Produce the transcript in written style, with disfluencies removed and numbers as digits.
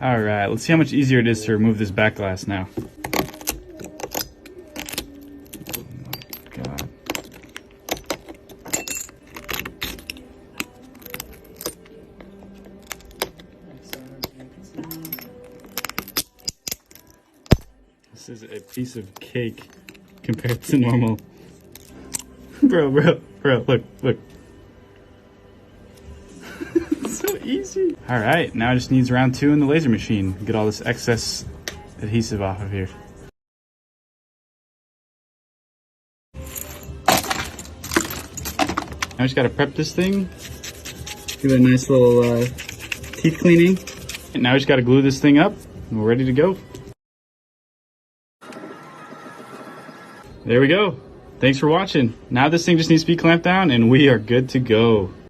All right, let's see how much easier it is to remove this back glass now. Oh my God. This is a piece of cake compared to normal. Bro, look. It's so easy. All right, now it just needs round 2 in the laser machine. Get all this excess adhesive off of here. Now we just gotta prep this thing. Give it a nice little teeth cleaning. And now we just gotta glue this thing up and we're ready to go. There we go. Thanks for watching. Now this thing just needs to be clamped down and we are good to go.